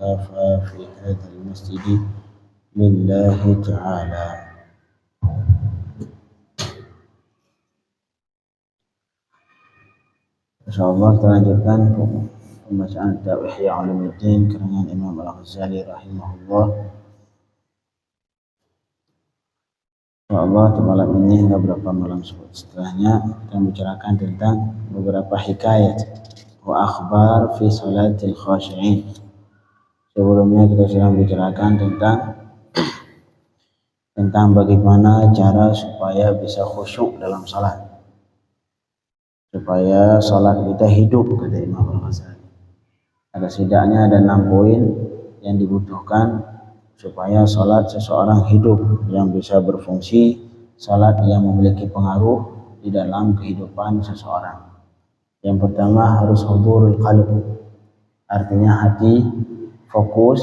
اعتكافا في هذا المسجد لله تعالى. InsyaAllah kita lanjutkan pembacaan kitab Ihya Ulumuddin karangan Imam Al-Ghazali rahimahullah. InsyaAllah di malam ini hingga beberapa malam setelahnya kita membicarakan tentang beberapa hikayat wa akhbar fi salatil khashi'in. Sebelumnya kita sudah membicarakan tentang bagaimana cara supaya bisa khusyuk dalam salat, supaya salat kita hidup, kata Imam Al-Ghazali. Ada setidaknya ada 6 poin yang dibutuhkan supaya salat seseorang hidup, yang bisa berfungsi, salat yang memiliki pengaruh di dalam kehidupan seseorang. Yang pertama harus hudurul qalb, artinya hati fokus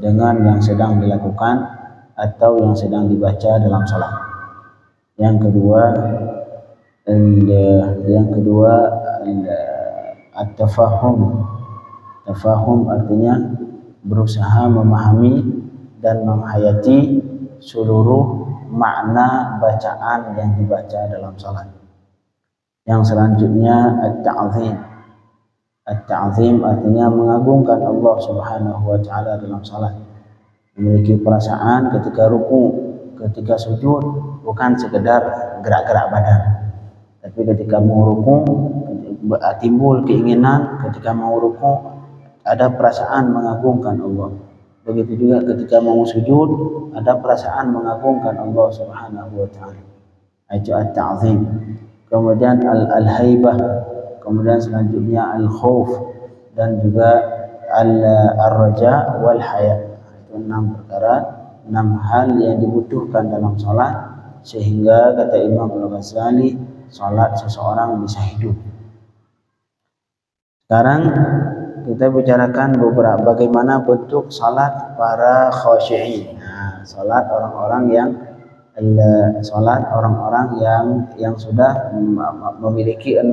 dengan yang sedang dilakukan atau yang sedang dibaca dalam salat. Yang kedua at-tafahum. Tafahum artinya berusaha memahami dan menghayati seluruh makna bacaan yang dibaca dalam salat. Yang selanjutnya at-ta'zim. At-ta'zim artinya mengagungkan Allah Subhanahu wa taala dalam salat. Memiliki perasaan ketika ruku, ketika sujud, bukan sekedar gerak-gerak badan, tapi ketika mau ruku timbul keinginan, ketika mau ruku ada perasaan mengagungkan Allah. Begitu juga ketika mau sujud ada perasaan mengagungkan Allah Subhanahu wa taala. Itu at-ta'zim. Kemudian al-haibah, kemudian selanjutnya al-khauf, dan juga al-raja wal haya. Itu 6 perkara, 6 hal yang dibutuhkan dalam salat sehingga kata Imam Al-Ghazali salat seseorang bisa hidup. Sekarang kita bicarakan beberapa bagaimana bentuk salat para khashi'in. Nah, salat orang-orang yang sudah memiliki 6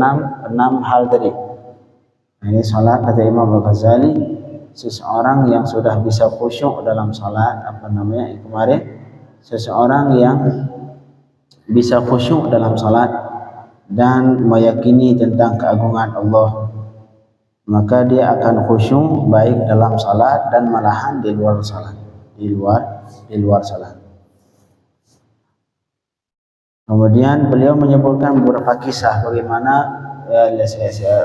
hal tadi. Nah, ini salat kata Imam Al-Ghazali, seseorang yang sudah bisa khusyuk dalam salat, seseorang yang bisa khusyuk dalam salat dan meyakini tentang keagungan Allah, maka dia akan khusyuk baik dalam salat dan malahan di luar salat, di luar salat. Kemudian beliau menyebutkan beberapa kisah bagaimana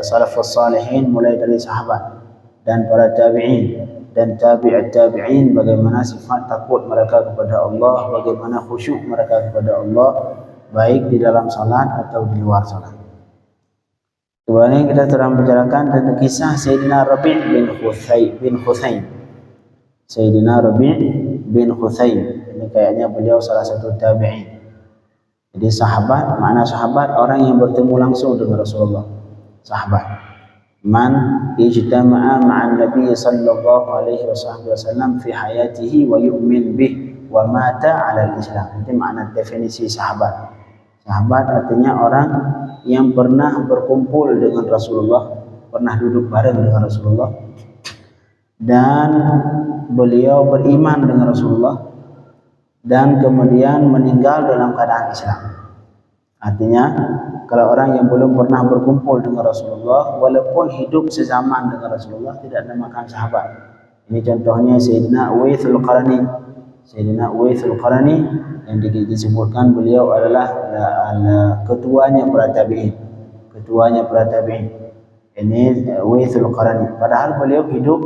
salafus salihin mulai dari sahabat dan para tabi'in dan tabi'ut tabi'in, bagaimana sifat takut mereka kepada Allah, bagaimana khusyuk mereka kepada Allah baik di dalam salat atau di luar salat. Kemudian kita telah membicarakan tentang kisah Sayyidina Rabi' bin Husain. Sayyidina Rabi' bin Husain ini kayaknya beliau salah satu tabi'in. Jadi sahabat, makna sahabat orang yang bertemu langsung dengan Rasulullah. Sahabat man ijtama'a ma'an Nabi sallallahu alaihi wasallam fi hayatihi wa yu'min bih wa mata 'ala al-Islam. Itu makna definisi sahabat. Sahabat artinya orang yang pernah berkumpul dengan Rasulullah, pernah duduk bareng dengan Rasulullah, dan beliau beriman dengan Rasulullah, dan kemudian meninggal dalam keadaan Islam. Artinya kalau orang yang belum pernah berkumpul dengan Rasulullah walaupun hidup sezaman dengan Rasulullah tidak dinamakan sahabat. Ini contohnya Sayyidina Uwaitsul Qarni. Sayyidina Uwaitsul Qarni yang disebutkan beliau adalah ketuanya para tabi'in. Ini Uwaitsul Qarni. Padahal beliau hidup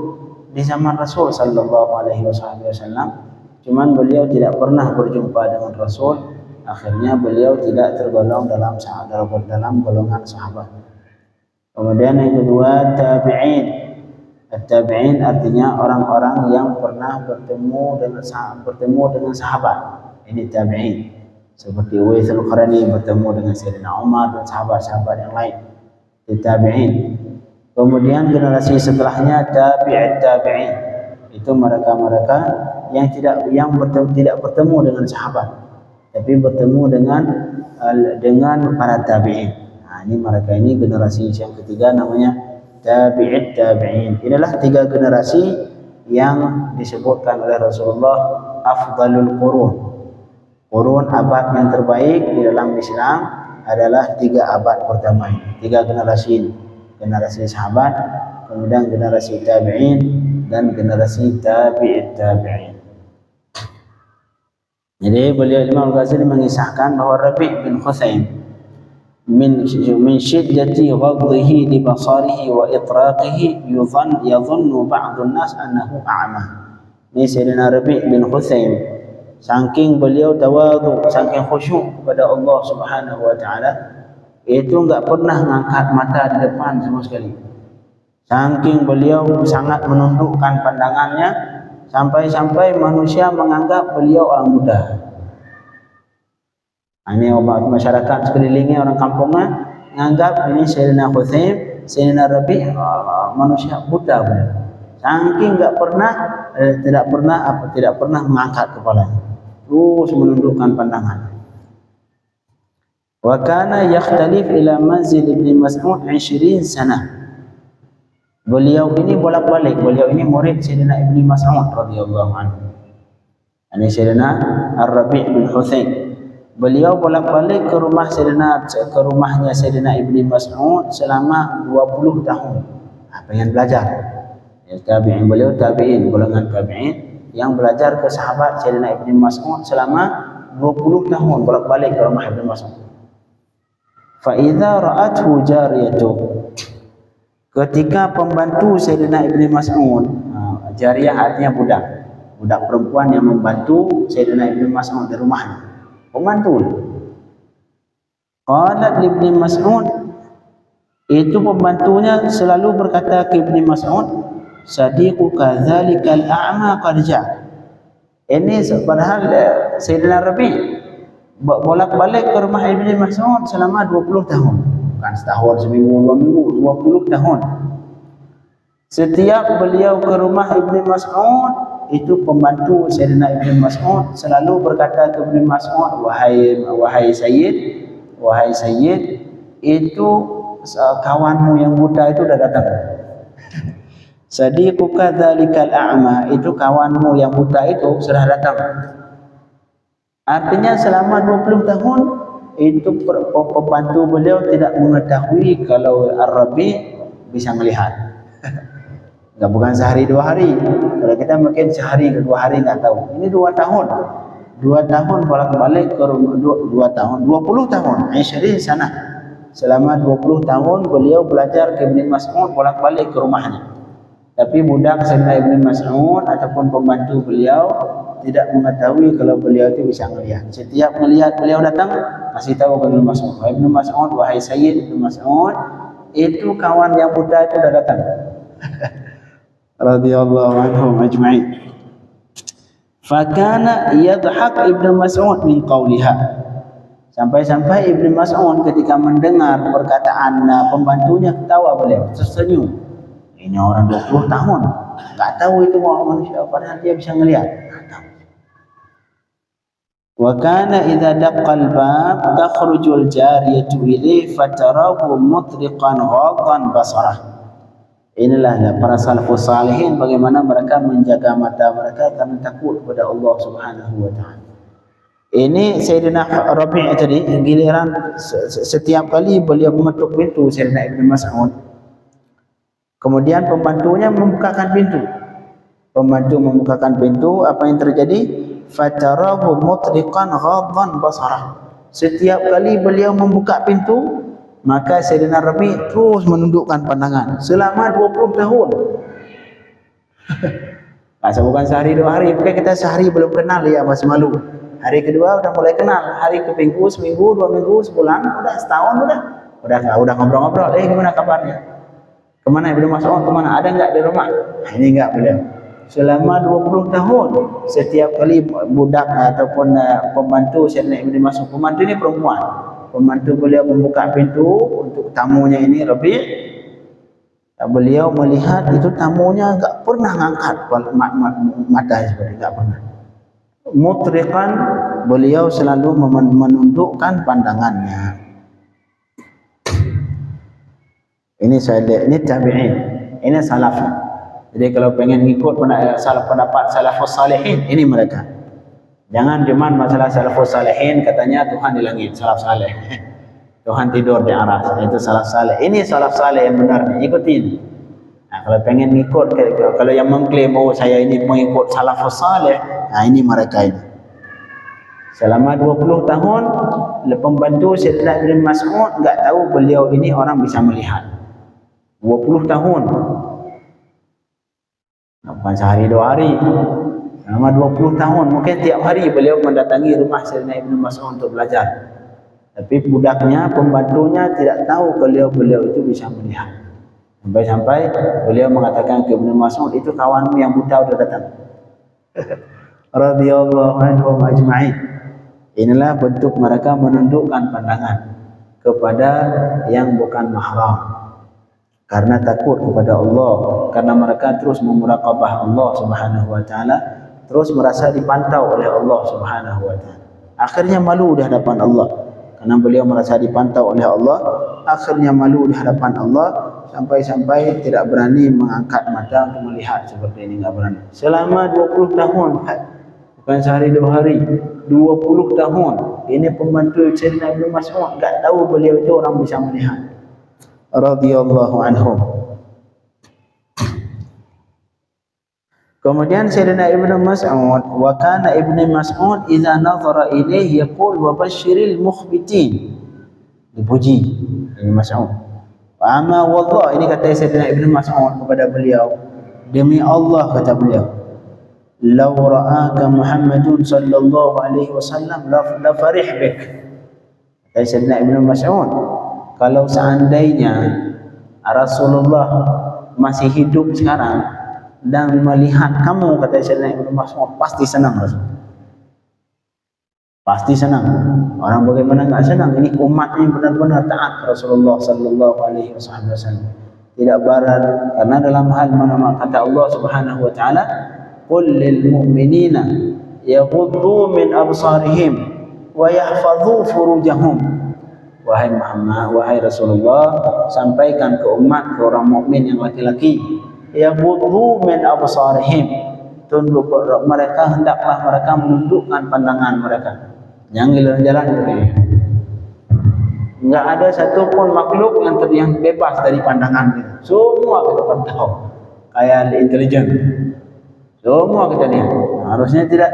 di zaman Rasul sallallahu alaihi wasallam. Cuman beliau tidak pernah berjumpa dengan Rasul. Akhirnya beliau tidak tergolong dalam golongan sahabat. Kemudian yang kedua tabi'in. Tabi'in artinya orang-orang yang pernah bertemu dengan sahabat. Ini tabi'in. Seperti Uwaitsul Qarni bertemu dengan Sayyidina Umar dan sahabat-sahabat yang lain. Itu tabi'in. Kemudian generasi setelahnya tabi'ut tabi'in. Itu mereka-mereka yang tidak bertemu dengan sahabat, tapi bertemu dengan para tabi'in. Nah, ini mereka ini generasi yang ketiga namanya tabi'ut tabi'in. Inilah 3 generasi yang disebutkan oleh Rasulullah afdalul qurun. Qurun abad yang terbaik di dalam Islam adalah 3 abad pertama ini, 3 generasi ini. Generasi sahabat, kemudian generasi tabi'in, dan generasi tabi'it tabi'in. Jadi beliau Imam Al-Ghazali mengisahkan bahawa Rabi' bin Khusaim min syiddati ghadhihi li basarihi wa itraqihi yadhunnu ba'dun nas annahu a'ma. Ini Sayyidina Rabi' bin Khusaim, saking beliau tawadhu, saking khusyuk kepada Allah Subhanahu wa taala, itu enggak pernah mengangkat mata di depan sama sekali. Saking beliau sangat menundukkan pandangannya, sampai-sampai manusia menganggap beliau orang Buddha. Ini masyarakat sekelilingnya, orang kampungnya menganggap ini Sayyidina Khusaim, Sayyidina Rabi' manusia Buddha beliau. Saking enggak pernah tidak pernah mengangkat kepalanya, terus menundukkan pandangan. Wa kana yakhtalif ila manzil Ibn Mas'ud 20 sana. Beliau ini bolak-balik, beliau ini murid Sayyidina Ibn Mas'ud radhiyallahu anhu. Ini Sayyidina Ar-Rabi' bin Khusaim. Beliau bolak-balik ke rumahnya Sayyidina Ibn Mas'ud selama 20 tahun. Pengen belajar. Ya, tabi'in, beliau tabi'in, golongan tabi'in yang belajar ke sahabat Sayyidina Ibn Mas'ud selama 20 tahun bolak-balik ke rumah Ibn Mas'ud. Fa idza ra'athu jariyatuh, ketika pembantu Sayyidina Ibn Mas'ud, jariyah artinya budak, budak perempuan yang membantu Sayyidina Ibn Mas'ud di rumahnya, pembantu. Qalat Ibn Mas'ud, itu pembantunya selalu berkata ke Ibn Mas'ud, sadiquka dzalikal a'ma qad ja'a. Ini padahal Sayyidina Rabi' bolak-balik ke rumah Ibn Mas'ud selama 20 tahun. Bukan setahun, seminggu, 2 minggu, 20 tahun. Setiap beliau ke rumah Ibn Mas'ud, itu pembantu Sayyidina Ibn Mas'ud selalu berkata ke Ibn Mas'ud, wahai Sayyid, itu kawanmu yang buta itu dah datang. Sadiquka dzalikal a'ma, itu kawanmu yang buta itu sudah datang. Artinya selama 20 tahun itu pembantu beliau tidak mengetahui kalau Ar-Rabi' bisa melihat. Enggak, bukan sehari 2 hari. Kalau kita mungkin sehari 2 hari enggak tahu. Ini 2 tahun. 2 tahun bolak-balik ke rumah, 2 tahun, 20 tahun. 20 sana. Selama 20 tahun beliau belajar ke Ibn Mas'ud bolak-balik ke rumahnya. Tapi budak Sayyidina Ibn Mas'ud ataupun pembantu beliau tidak mengetahui kalau beliau itu bisa melihat. Setiap melihat beliau datang, kasih tahu ke Ibn Mas'ud. Ibn Mas'ud, wahai Sayyid Ibn Mas'ud, itu kawan yang buta itu dah datang. Radhiyallahu anhum ajma'in. Fakana yadhhak Ibn Mas'ud min qawliha. Sampai-sampai Ibn Mas'ud ketika mendengar perkataan pembantunya, ketawa beliau, tersenyum. Ini orang 20 tahun, enggak tahu itu manusia, padahal dia bisa melihat. Wa kana idza daqqal bab takhrujul jariyatu ilayhi fatarahu mutriqan ghaddan basarah. Inilah para salafus salihin bagaimana mereka menjaga mata mereka karena takut kepada Allah Subhanahu wa taala. Ini Sayyidina Rabi' tadi, giliran setiap kali beliau mengetuk pintu Sayyidina Ibn Mas'ud, kemudian pembantunya membukakan pintu. Pembantu membukakan pintu, apa yang terjadi? Fatarahu mutriqan ghaddan basarah. Setiap kali beliau membuka pintu, maka Sayyidina Rabi' terus menundukkan pandangan selama 20 tahun. Masa bukan sehari 2 hari, mungkin kita sehari belum kenal ya, masih malu. Hari kedua udah mulai kenal, hari ke minggu, seminggu, 2 minggu, sebulan, udah setahun, udah ngobrol-ngobrol. Gimana kabarnya? Kemana Ibn Mas'ud? Kemana? Ada enggak di rumah? Ini enggak beliau. Selama 20 tahun, setiap kali budak ataupun pembantu Sayyidina Ibn Mas'ud, pembantu ini perempuan, pembantu beliau membuka pintu untuk tamunya ini Rabi', beliau melihat itu tamunya enggak pernah ngangkat mata seperti, enggak pernah. Mutriqan, beliau selalu menundukkan pandangannya. Ini tabi'in, ini salaf. Jadi kalau pengen ikut salah pendapat salafus salihin, ini mereka. Jangan cuma masalah salafus salihin katanya Tuhan di langit, salaf saleh. Tuhan tidur di aras, itu salaf saleh. Ini salaf saleh yang benar, ikutin. Nah, kalau pengen ikut, kalau yang mengklaim oh saya ini mengikut salafus saleh, nah ini mereka ini. Selama 20 tahun pembantu Sayyidina Ibn Mas'ud enggak tahu beliau ini orang bisa melihat. 20 tahun. Bukan sehari 2 hari. Selama 20 tahun mungkin tiap hari beliau mendatangi rumah Sayyidina Ibn Mas'ud untuk belajar. Tapi budaknya, pembantunya tidak tahu beliau itu bisa melihat. Sampai-sampai beliau mengatakan ke Ibn Mas'ud, itu kawanmu yang buta sudah datang. Radhiyallahu anhum ajma'in. Inilah bentuk mereka menundukkan pandangan kepada yang bukan mahram karena takut kepada Allah, karena mereka terus memuraqabah Allah Subhanahu wa taala, terus merasa dipantau oleh Allah Subhanahu wa taala. Akhirnya malu di hadapan Allah. Karena beliau merasa dipantau oleh Allah, akhirnya malu di hadapan Allah sampai-sampai tidak berani mengangkat mata untuk melihat seperti ini, enggak berani. Selama 20 tahun, bukan sehari 2 hari, 20 tahun. Ini pembantu Sayyidina Ibn Mas'ud, enggak tahu beliau itu orang bisa melihat. Radhiyallahu anhum. Kemudian Sayyidina Ibn Mas'ud, wa kana Ibn Mas'ud idza nazara ilaihi yaqul wa basyiril mukhbitin. Dipuji Ibn Mas'ud. Wa amma wallah, ini kata Sayyidina Ibn Mas'ud kepada beliau, demi Allah kata beliau, law ra'aka Muhammadun sallallahu alaihi wasallam la farih bik. Kata Sayyidina Ibn Mas'ud, kalau seandainya Rasulullah masih hidup sekarang dan melihat kamu, kata Sayyidina Ibn Mas'ud, pasti senang Rasul. Pasti senang. Orang bagaimana enggak senang? Ini umatnya benar-benar taat Rasulullah sallallahu alaihi wasallam. Tidak barat, karena dalam hal mana kata Allah Subhanahu wa taala, qul lil mu'minina yaghuddu min absarihim wa yahfazu furujahum. Wahai Muhammad, wahai Rasulullah, sampaikan ke umat, ke orang mukmin yang laki-laki, yaghuddu min absarihim, tunduk mereka, hendaklah mereka menundukkan pandangan mereka. Jangan jalan-jalan gitu. Enggak ada satupun makhluk yang bebas dari pandangan kita. Semua kita pantau. Kayak intelijen. Semua kita lihat. Harusnya tidak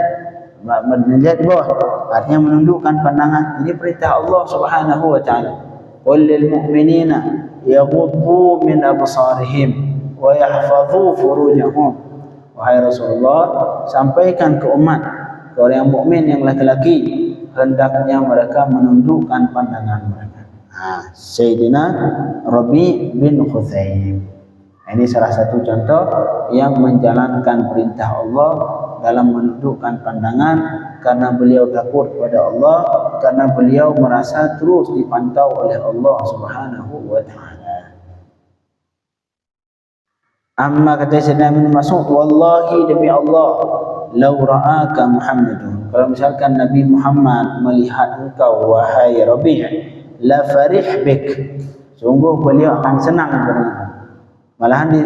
melihat di bawah. Artinya menundukkan pandangan. Ini perintah Allah Subhanahu wa taala. Qul lil mu'minina yaghuddu min absarihim wa yahfazu furujahum. Wahai Rasulullah, sampaikan ke umat, ke orang mukmin yang laki-laki, hendaknya mereka menundukkan pandangan mereka. Sayyidina Rabi bin Khuthaim. Ini salah satu contoh yang menjalankan perintah Allah dalam menundukkan pandangan, karena beliau takut kepada Allah, karena beliau merasa terus dipantau oleh Allah Subhanahu wa taala. Amma kata Sayyidina Ibn Mas'ud, wallahi demi Allah, law ra'aka Muhammadun, kalau misalkan Nabi Muhammad melihat engkau wahai Rabi', la farih bik, sungguh beliau akan senang denganmu. Malahan di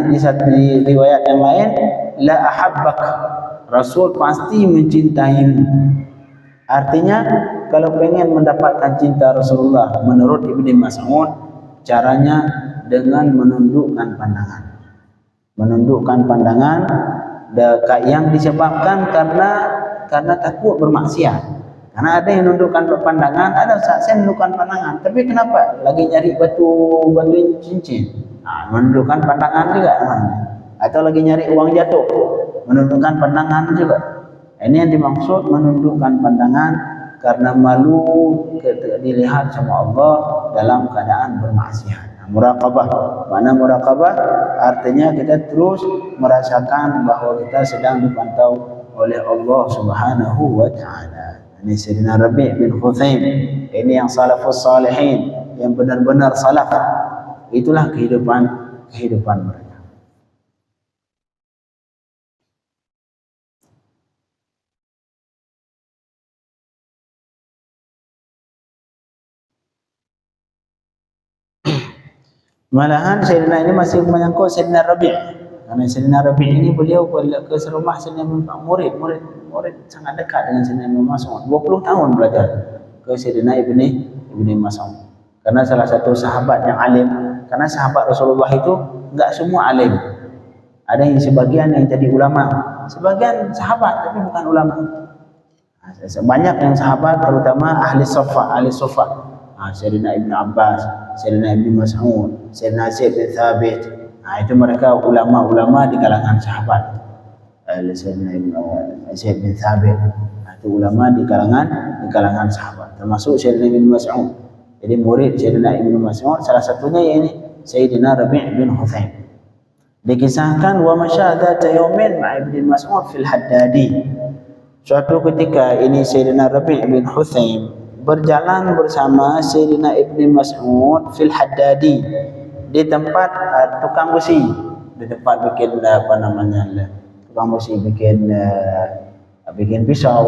riwayat yang lain, la ahabbak, Rasul pasti mencintaimu. Artinya kalau pengen mendapatkan cinta Rasulullah menurut Ibnu Mas'ud, caranya dengan menundukkan pandangan. Menundukkan pandangan yang disebabkan karena takut bermaksiat. Karena ada yang menundukkan pandangan, ada saat saya menundukkan pandangan, tapi kenapa? Lagi nyari batu cincin. Menundukkan pandangan juga. Atau lagi nyari uang jatuh, menundukkan pandangan juga. Ini yang dimaksud menundukkan pandangan karena malu dilihat sama Allah dalam keadaan bermaksiat. Muraqabah. Mana muraqabah? Artinya kita terus merasakan bahwa kita sedang dipantau oleh Allah Subhanahu wa taala. Ini Sayyidina Rabi' bin Khuthaim. Ini yang salafus salihin, yang benar-benar salaf. Itulah kehidupan mereka. Malahan Sayyidina ini masih menyangkut Sayyidina Rabi'. Karena Sayyidina Rabi' ini beliau ke serumah Sayyidina Ibn Mas'ud, murid sangat dekat dengan Sayyidina Ibn Mas'ud. 20 tahun belajar ke Sayyidina Ibn Mas'ud. Karena salah satu sahabat yang alim, karena sahabat Rasulullah itu enggak semua alim. Ada yang sebagian yang jadi ulama, sebagian sahabat tapi bukan ulama. Banyak yang sahabat terutama ahli sufa. Sayyidina Ibn Abbas, Sayyidina Ibn Mas'ud, Sayyidina Zaid bin Thabit. Itu mereka ulama-ulama di kalangan sahabat. Sayyidina Zaid bin Thabit itu ulama di kalangan sahabat. Termasuk Sayyidina Ibn Mas'ud. Jadi murid Sayyidina Ibn Mas'ud salah satunya yaitu Sayyidina Rabi' bin Huthaim. Dikisahkan wa masyadata yaumin ma'a Ibn Mas'ud fil Haddadi. Suatu ketika ini Sayyidina Rabi' bin Huthaim berjalan bersama Sayyidina Ibn Mas'ud fil Haddadi di tempat tukang besi, di tempat bikin tukang besi bikin pisau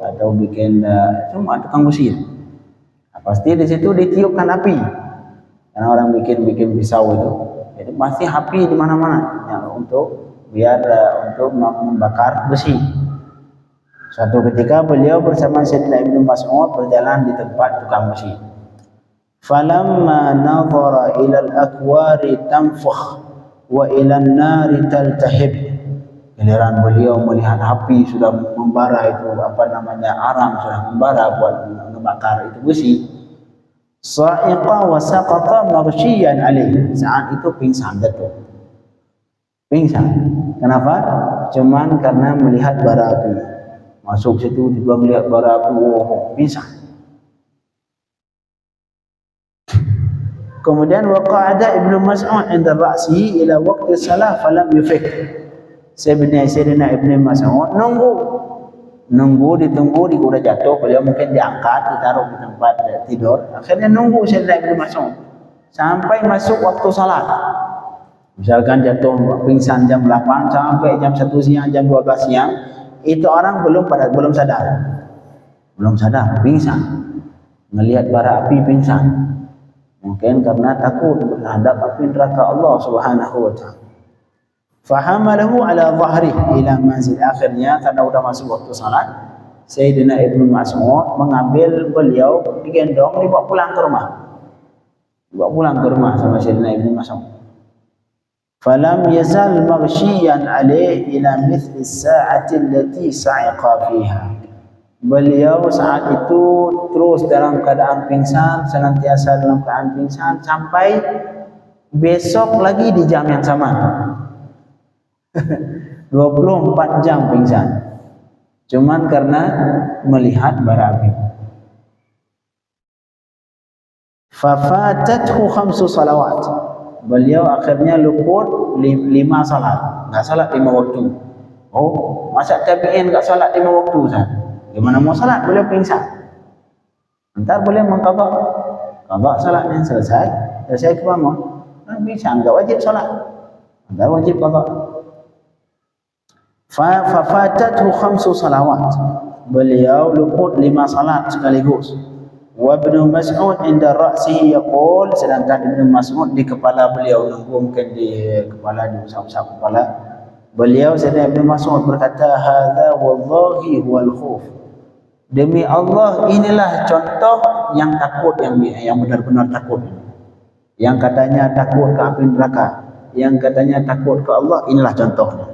atau bikin cuma tukang besi. Pasti di situ ditiupkan api. Karena orang bikin pisau itu. Jadi pasti api di mana-mana ya, untuk membakar besi. Suatu ketika beliau bersama Sayyidina Ibn Mas'ud berjalan di tempat tukang besi. Falamma nadhara ila al-akwari tanfukh wa ila an-nari taltahib. Giliran beliau melihat api sudah membara itu arang sudah membara buat membakar itu besi. Sa'iqa wa saqata maghshiyan alaih. Saat itu pingsan jatuh. Pingsan. Kenapa? Cuman karena melihat bara api. Masuk situ juga melihat bara api, pingsan. Kemudian waqa'ada Ibnu Mas'ud 'inda ra'sihi ila waqti salah falam yufik. Sayyidina Ibnu Mas'ud nunggu ditunggu udah jatuh, beliau mungkin diangkat ditaruh di tempat tidur. Akhirnya nunggu Sayyidina Ibnu Mas'ud sampai masuk waktu salat. Misalkan jatuh pingsan jam 8 sampai jam 1 siang, jam 12 siang, itu orang belum sadar, pingsan, melihat bara api pingsan. Mungkin karena takut terhadap api neraka Allah Subhanahu wa ta'ala. Fahamalahu ala dhahrihi ila manzil. Akhirnya karena sudah masuk waktu salat, Sayyidina Ibnu Mas'ud mengambil beliau, digendong, dibawa pulang ke rumah sama Sayyidina Ibnu Mas'ud. Falam yazal maghshiyan alaih ila mithli as-sa'ati allati sa'iqa fiha. Beliau saat itu terus dalam keadaan pingsan, senantiasa dalam keadaan pingsan sampai besok lagi di jam yang sama. 24 jam pingsan. Cuman karena melihat bara api. Fafatathu 5 salawat. Beliau akhirnya luput 5 salat. Enggak salat 5 waktu. Oh, masa tabi'in enggak salat 5 waktu, Ustaz? Gimana mau salat? Beliau pingsan. Entar beliau mengqadha. Qadha salatnya selesai kebangun. Pingsan enggak wajib salat. Enggak wajib qadha. Fafatathu 5 salawat. Beliau luput 5 salat sekaligus. Wa Ibnu Mas'ud inda ra'sihi yaqul, sedangkan Ibnu Mas'ud di kepala beliau, mungkin di kepala, di usap-usap kepala beliau, Sayyidina Ibnu Mas'ud berkata, hadza wallahi wal khuf. Demi Allah, inilah contoh yang takut, yang benar-benar takut. Yang katanya takut ke api neraka, yang katanya takut ke Allah, inilah contohnya.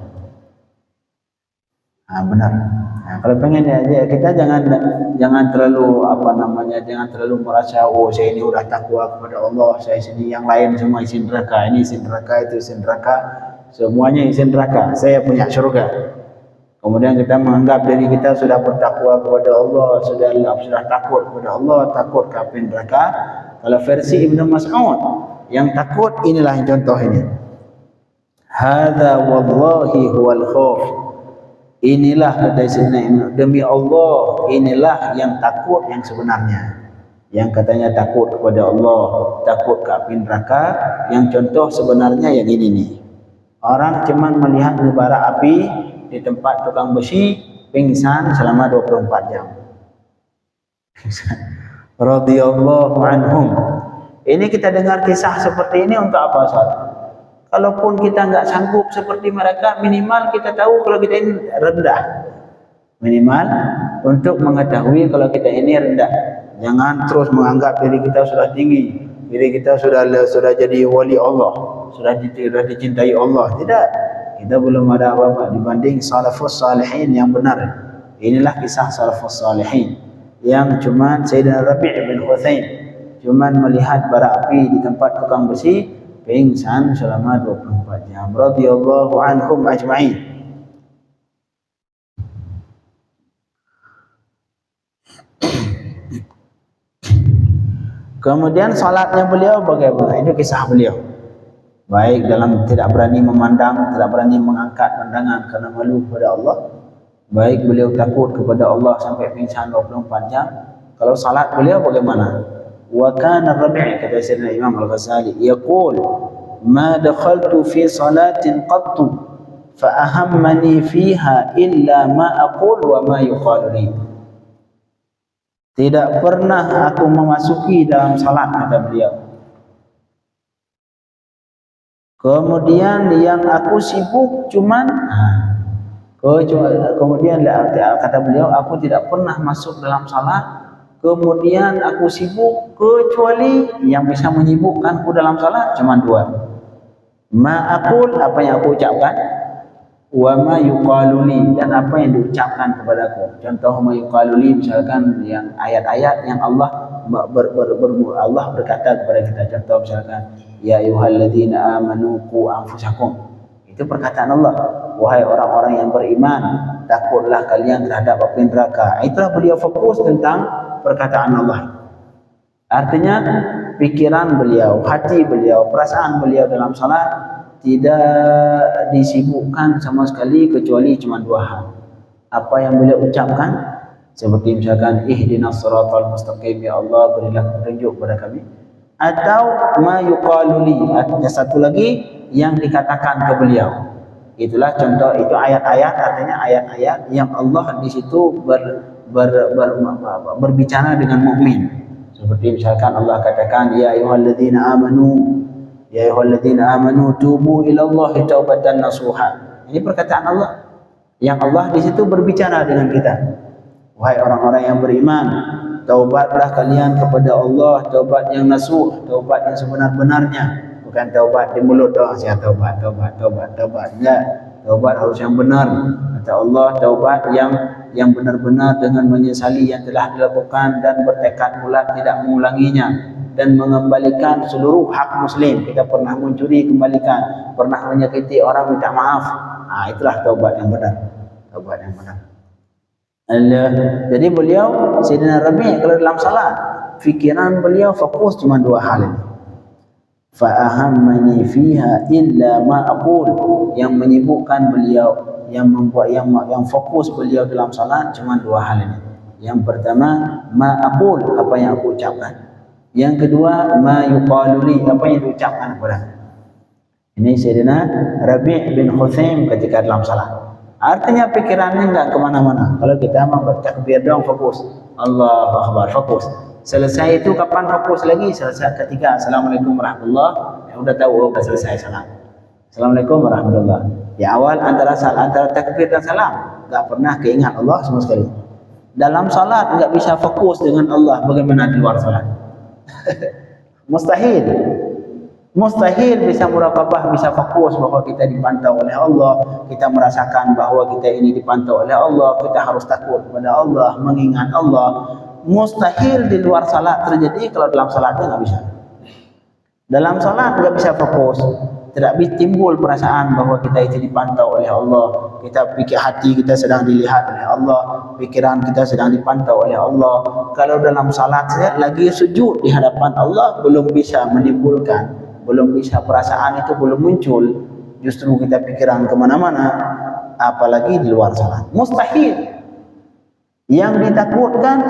Benar. Kalau pengen ya kita jangan terlalu jangan terlalu merasa saya ini udah takwa kepada Allah, saya sini yang lain semua isi neraka, ini isi neraka, itu isi neraka, semuanya isi neraka, saya punya surga. Kemudian kita menganggap diri kita sudah bertakwa kepada Allah, sudah takut kepada Allah, takut ke api neraka. Kalau versi Ibnu Mas'ud yang takut, inilah yang contoh ini. Hadza wallahi huwal khauf. Inilah kata Sayyidina Ibnu, demi Allah, inilah yang takut yang sebenarnya. Yang katanya takut kepada Allah, takut ke api neraka, yang contoh sebenarnya yang ini nih. Orang cuman melihat bara api di tempat tukang besi, pingsan selama 24 jam. Radhiyallahu anhum. Ini kita dengar kisah seperti ini untuk apa, Ustaz? Kalaupun kita nggak sanggup seperti mereka, minimal kita tahu kalau kita ini rendah. Minimal untuk mengetahui kalau kita ini rendah. Jangan terus menganggap diri kita sudah tinggi, diri kita sudah jadi wali Allah, sudah dicintai Allah. Tidak, kita belum ada apa-apa dibanding salafus salihin yang benar. Inilah kisah salafus salihin yang cuman Sayyidina Rabi' bin Hutsaim cuman melihat bara api di tempat tukang besi, pingsan selama 24 jam. Radhiyallahu anhum ajma'in. Kemudian salatnya beliau bagaimana? Itu kisah beliau. Baik dalam tidak berani memandang, tidak berani mengangkat pandangan karena malu kepada Allah. Baik beliau takut kepada Allah sampai pingsan 24 jam. Kalau salat beliau bagaimana? Wa kana Rabi', kata Sayyidina Imam Al-Ghazali, yaqul ma dakhaltu fi salatin qattu fa ahammani fiha illa ma aqul wa ma yuqalu li. Tidak pernah aku memasuki dalam salat, kata beliau. Kemudian yang aku sibuk cuman kemudian kata beliau, aku tidak pernah masuk dalam salat kemudian aku sibuk kecuali yang bisa menyibukkanku dalam salat cuma dua. Ma aqul, apa yang aku ucapkan, wa ma yuqalu li, dan apa yang diucapkan kepadaku. Contoh ma yuqalu li, misalkan yang ayat-ayat yang Allah Allah berkata kepada kita. Contoh misalkan ya ayyuhalladzina amanu qu anfusakum, itu perkataan Allah. Wahai orang-orang yang beriman, takutlah kalian terhadap api neraka. Itulah beliau fokus tentang perkataan Allah. Artinya pikiran beliau, hati beliau, perasaan beliau dalam salat tidak disibukkan sama sekali kecuali cuma dua hal. Apa yang beliau ucapkan, seperti misalkan ihdinas siratal mustaqim, ya Allah berilah petunjuk kepada kami, atau ma yuqalu li, artinya satu lagi yang dikatakan ke beliau. Itulah contoh, itu ayat-ayat, artinya ayat-ayat yang Allah di situ berbicara dengan mukmin. Seperti misalkan Allah katakan ya ayyuhalladzina amanu tubu ilallahi taubatan nasuha. Ini perkataan Allah yang Allah di situ berbicara dengan kita. Wahai orang-orang yang beriman, taubatlah kalian kepada Allah, taubat yang nasuh, taubat yang sebenar-benarnya. Bukan taubat di mulut doang, saya taubat. Enggak, taubat harus yang benar. Kata Allah, taubat yang benar-benar dengan menyesali yang telah dilakukan dan bertekad bulat tidak mengulanginya dan mengembalikan seluruh hak muslim. Kita pernah mencuri, kembalikan. Pernah menyakiti orang, minta maaf. Itulah taubat yang benar. Taubat yang benar. Jadi beliau Sayyidina Rabi' kalau dalam salat, fikiran beliau fokus cuma dua hal ini. Fa ahammani fiha illa ma aqul, yang menyibukkan beliau, yang membuat yang fokus beliau dalam salat cuma dua hal ini. Yang pertama ma aqul, apa yang aku ucapkan. Yang kedua ma yuqalu li, apa yang diucapkan kepada. Ini Sayyidina Rabi' bin Hutsaim ketika dalam salat. Artinya pikirannya enggak kemana-mana. Kalau kita mau bertakbir doang fokus, Allahu Akbar, fokus. Selesai itu kapan fokus lagi? Selesai ketika Assalamualaikum warahmatullahi, ya udah tahu udah selesai salat. Assalamualaikum warahmatullahi. Ya awal antara takbir dan salam enggak pernah keingat Allah sama sekali. Dalam salat enggak bisa fokus dengan Allah bagaimana di luar salat. Mustahil. Mustahil bisa muraqabah, bisa fokus bahwa kita dipantau oleh Allah, kita merasakan bahwa kita ini dipantau oleh Allah, kita harus takut kepada Allah, mengingat Allah. Mustahil di luar salat terjadi, kalau dalam salatnya nggak bisa. Dalam salat nggak bisa fokus, tidak bisa timbul perasaan bahwa kita itu dipantau oleh Allah. Kita pikir hati kita sedang dilihat oleh Allah, pikiran kita sedang dipantau oleh Allah. Kalau dalam salat saya lagi sujud di hadapan Allah, belum bisa menimbulkan, belum bisa, perasaan itu belum muncul, justru kita pikiran kemana-mana, apalagi di luar salat. Mustahil. Yang ditakutkan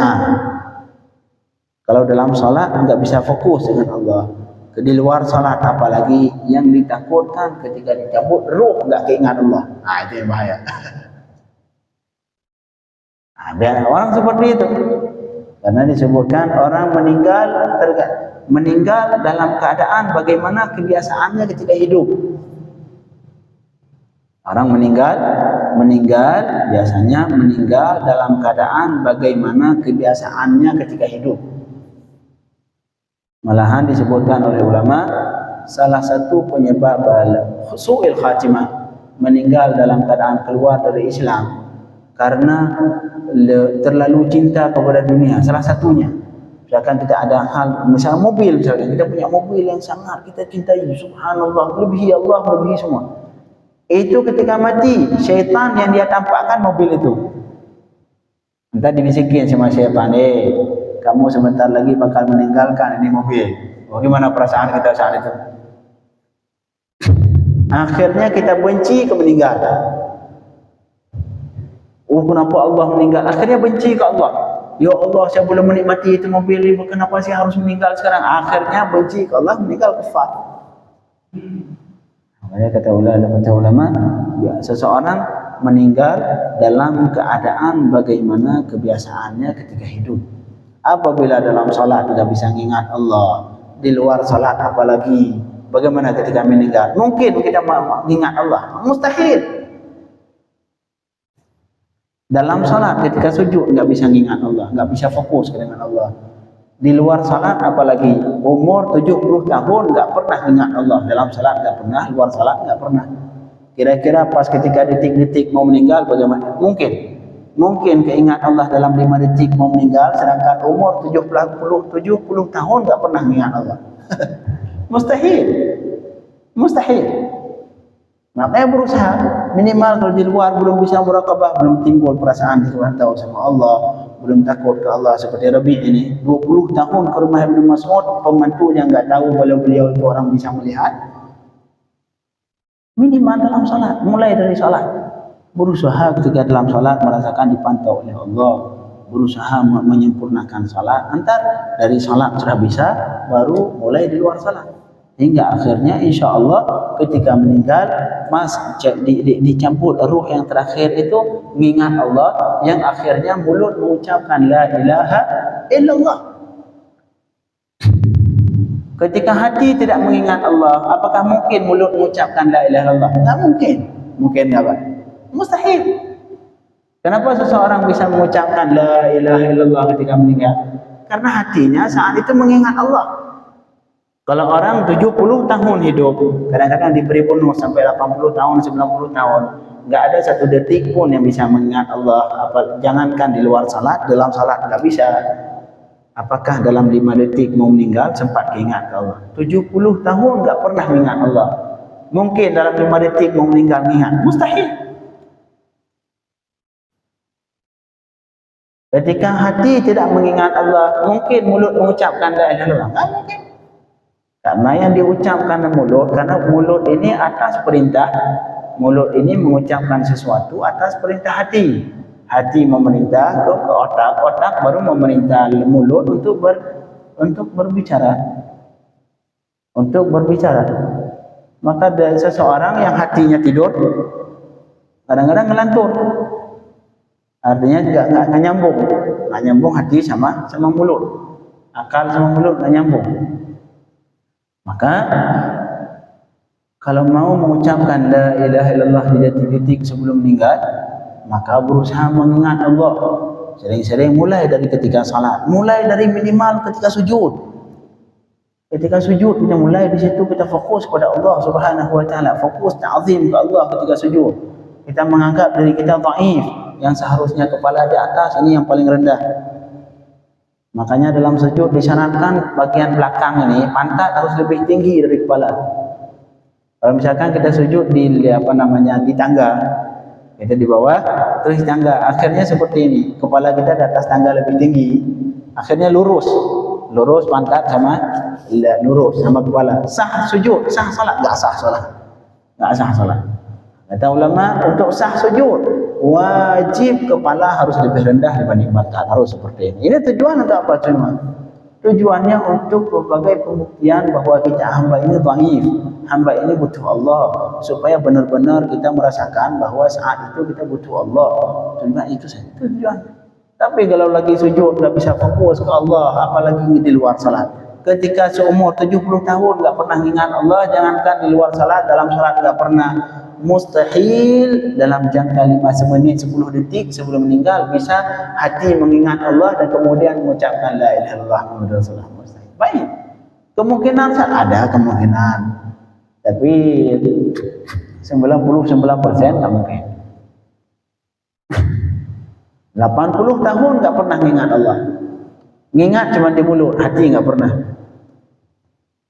kalau dalam salat enggak bisa fokus dengan Allah, di luar salat apalagi yang ditakutkan ketika dicabut ruh enggak keingat Allah. Itu yang bahaya. Biar orang seperti itu. Karena disebutkan orang meninggal dalam keadaan bagaimana kebiasaannya ketika hidup. Orang meninggal biasanya meninggal dalam keadaan bagaimana kebiasaannya ketika hidup. Malahan disebutkan oleh ulama, salah satu penyebab su'il khatimah, meninggal dalam keadaan keluar dari Islam karena terlalu cinta kepada dunia. Salah satunya, misalkan kita ada hal, misalnya mobil, misalkan kita punya mobil yang sangat kita cintai, subhanallah, melebihi Allah, melebihi semua. Itu ketika mati, syaitan yang dia tampakkan mobil itu. Entah dibisikin sama syaitan, kamu sebentar lagi bakal meninggalkan ini mobil. Bagaimana perasaan kita saat itu? Akhirnya kita benci ke meninggal. Kenapa Allah meninggal? Akhirnya benci ke Allah. Ya Allah, saya belum menikmati itu mobil ini, kenapa saya harus meninggal sekarang? Akhirnya benci ke Allah, meninggal kafir. Makanya kata ulama, ya, seseorang meninggal dalam keadaan bagaimana kebiasaannya ketika hidup. Apabila dalam salat tidak bisa mengingat Allah, di luar salat apalagi, bagaimana ketika meninggal? Mungkin kita mengingat Allah? Mustahil. Dalam salat ketika sujud nggak bisa mengingat Allah, nggak bisa fokus dengan Allah. Di luar salat apalagi, umur 70 tahun nggak pernah ingat Allah. Dalam salat nggak pernah, luar salat nggak pernah. Kira-kira pas ketika detik-detik mau meninggal bagaimana? Mungkin keingat Allah dalam 5 detik mau meninggal, sedangkan umur 70 tahun nggak pernah mengingat Allah. Mustahil. Makanya berusaha minimal kalau di luar belum bisa muraqabah, belum timbul perasaan tahu sama Allah, belum takut ke Allah seperti Rabi ini 20 tahun ke rumah Ibnu Mas'ud, pembantunya enggak tahu kalau beliau itu orang bisa melihat. Minimal dalam salat, mulai dari salat berusaha ketika dalam salat merasakan dipantau oleh Allah, berusaha menyempurnakan salat. Antar dari salat sudah bisa, baru mulai di luar salat. Hingga akhirnya insya Allah ketika meninggal dicampur ruh yang terakhir itu mengingat Allah, yang akhirnya mulut mengucapkan la ilaha illallah. Ketika hati tidak mengingat Allah, apakah mungkin mulut mengucapkan la ilaha illallah? Tidak mungkin. Mungkin apa? Mustahil. Kenapa seseorang bisa mengucapkan la ilaha illallah ketika meninggal? Karena hatinya saat itu mengingat Allah. Kalau orang 70 tahun hidup, kadang-kadang diberi bonus sampai 80 tahun, 90 tahun, nggak ada satu detik pun yang bisa mengingat Allah. Jangankan di luar salat, dalam salat nggak bisa. Apakah dalam 5 detik mau meninggal sempat ingat Allah? 70 tahun nggak pernah mengingat Allah. Mungkin dalam 5 detik mau meninggal ingat? Mustahil. Ketika hati tidak mengingat Allah, mungkin mulut mengucapkan la ilaha illallah? Nggak mungkin. Karena yang diucapkan mulut, karena mulut ini atas perintah, mulut ini mengucapkan sesuatu atas perintah hati. Hati memerintah ke otak, otak baru memerintah mulut untuk berbicara. Untuk berbicara. Maka dari seseorang yang hatinya tidur, kadang-kadang ngelantur. Artinya nggak nyambung hati sama mulut, akal sama mulut nggak nyambung. Maka kalau mau mengucapkan la ilaha illallah di detik-detik sebelum meninggal, maka berusaha mengingat Allah. Sering-sering mulai dari ketika salat, mulai dari minimal ketika sujud. Ketika sujud kita mulai di situ, kita fokus pada Allah Subhanahu wa taala, fokus ta'zim ke Allah ketika sujud. Kita menganggap diri kita dhaif, yang seharusnya kepala di atas, ini yang paling rendah. Makanya dalam sujud disyaratkan bagian belakang ini pantat harus lebih tinggi dari kepala. Kalau misalkan kita sujud di tangga, kita di bawah terus di tangga, akhirnya seperti ini, kepala kita di atas tangga lebih tinggi, akhirnya lurus pantat sama kepala. Sah sujud, sah salat? Enggak sah salat. Kata ulama, untuk sah sujud wajib kepala harus lebih rendah dibanding pantat, harus seperti ini. Ini tujuan untuk apa? Tujuannya untuk berbagai pembuktian bahwa kita hamba ini dhaif, hamba ini butuh Allah, supaya benar-benar kita merasakan bahwa saat itu kita butuh Allah. Cuma itu saja tujuan. Tapi kalau lagi sujud nggak bisa fokus ke Allah, apalagi di luar salat. Ketika seumur 70 tahun nggak pernah ingat Allah, jangankan di luar salat, dalam salat nggak pernah. Mustahil dalam jangka 5 menit 10 detik sebelum meninggal bisa hati mengingat Allah dan kemudian mengucapkan la ilaha illallah Muhammadur Rasulullah. Mustahil. Baik. Kemungkinan ada kemungkinan. Tapi 99% nggak mungkin. 80 tahun nggak pernah mengingat Allah. Ngingat cuma di mulut, hati nggak pernah.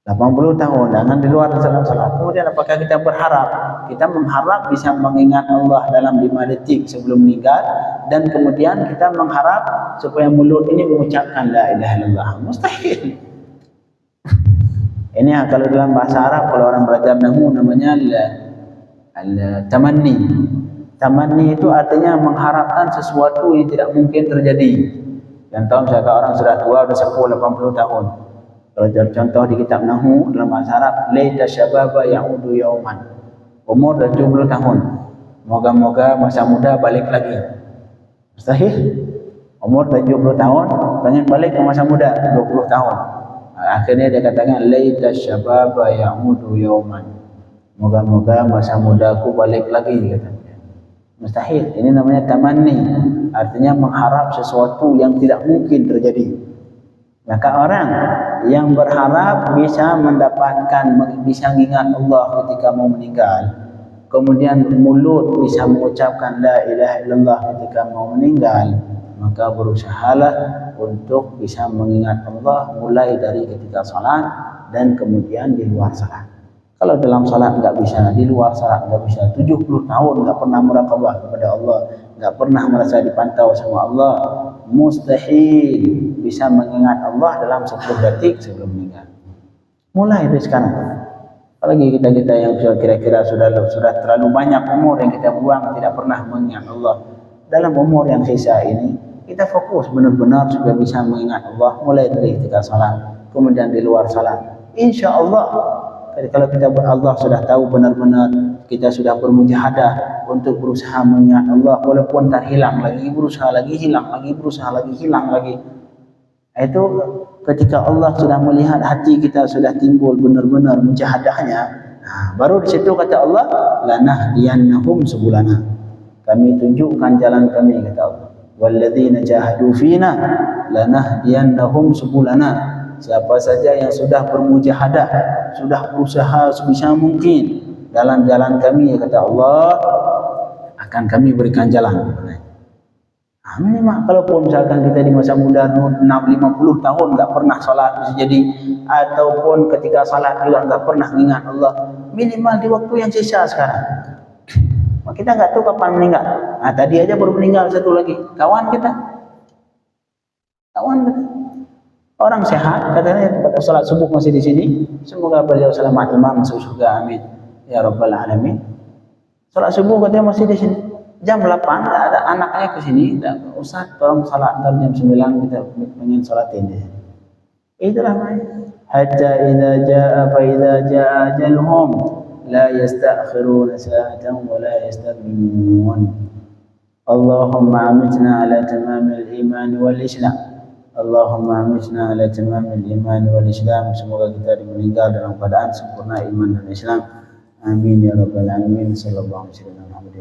80 tahun, jangan di luar salat. Kemudian apakah kita berharap? Kita mengharap bisa mengingat Allah dalam 5 detik sebelum meninggal, dan kemudian kita mengharap supaya mulut ini mengucapkan la ilaha illallah. Mustahil. Ini kalau dalam bahasa Arab, kalau orang belajar nahwu namanya al-tamanni. Tamanni itu artinya mengharapkan sesuatu yang tidak mungkin terjadi. Contoh misalkan orang sudah tua, sudah sepuh 80 tahun. Kalau contoh di kitab nahwu dalam bahasa Arab, laita syababa ya'udu yauman. Umur 70 tahun. Moga-moga masa muda balik lagi. Mustahil. Umur 70 tahun pengen balik ke masa muda 20 tahun. Akhirnya dia katakan laita syababa ya'udu yauman. Moga-moga masa mudaku balik lagi, katanya. Mustahil. Ini namanya tamanni. Artinya mengharap sesuatu yang tidak mungkin terjadi. Maka orang yang berharap bisa mendapatkan, bisa mengingat Allah ketika mau meninggal, kemudian mulut bisa mengucapkan la ilaha illallah ketika mau meninggal, maka berusahalah untuk bisa mengingat Allah mulai dari ketika salat dan kemudian di luar salat. Kalau dalam salat enggak bisa, di luar salat enggak bisa, 70 tahun enggak pernah muraqabah kepada Allah, enggak pernah merasa dipantau sama Allah, mustahil bisa mengingat Allah dalam 10 detik sebelum meninggal. Mulai dari sekarang. Apalagi kita yang kira-kira sudah terlalu banyak umur yang kita buang tidak pernah mengingat Allah. Dalam umur yang sisa ini kita fokus benar-benar supaya bisa mengingat Allah mulai dari ketika salat, kemudian di luar salat. Insya Allah. Kalau kita Allah sudah tahu benar-benar, kita sudah bermujahadah untuk berusaha mengingat Allah, walaupun terhilang lagi, berusaha lagi, hilang lagi, berusaha lagi, hilang lagi. Itu ketika Allah sudah melihat hati kita sudah timbul benar-benar mujahadahnya, baru di situ kata Allah, lanahdiyannahum subulana. Kami tunjukkan jalan kami, kata Allah. Walladzina jahadu fina lanahdiyannahum subulana. Siapa saja yang sudah bermujahadah, sudah berusaha sebisa mungkin dalam jalan kami, kata Allah, akan kami berikan jalan. Memang kalaupun misalkan kita di masa muda 50 tahun enggak pernah salat bisa jadi, ataupun ketika salat juga enggak pernah mengingat Allah, minimal di waktu yang sisa sekarang. Kita enggak tahu kapan meninggal. Tadi aja baru meninggal satu lagi, kawan kita. Orang sehat, katanya pada salat subuh masih di sini. Semoga beliau selamat imam masuk surga, amin ya rabbal alamin. Salat subuh katanya masih di sini. Jam 8 ada anaknya ke sini, Ustaz tolong salat jam 9 kita ingin salatin di sini. Itulah maknanya. Hatta idza jaa fa idza jaa ajalhum la yasta'khiruna sa'atan wa la yastaqdimun. Allahumma amitna ala tamamil iman wal islam. Allahumma amitna ala tamamil iman wal islam. Semoga kita meninggal dalam keadaan sempurna iman dan Islam. Amin ya rabbal alamin. Sallallahu alaihi wasallam.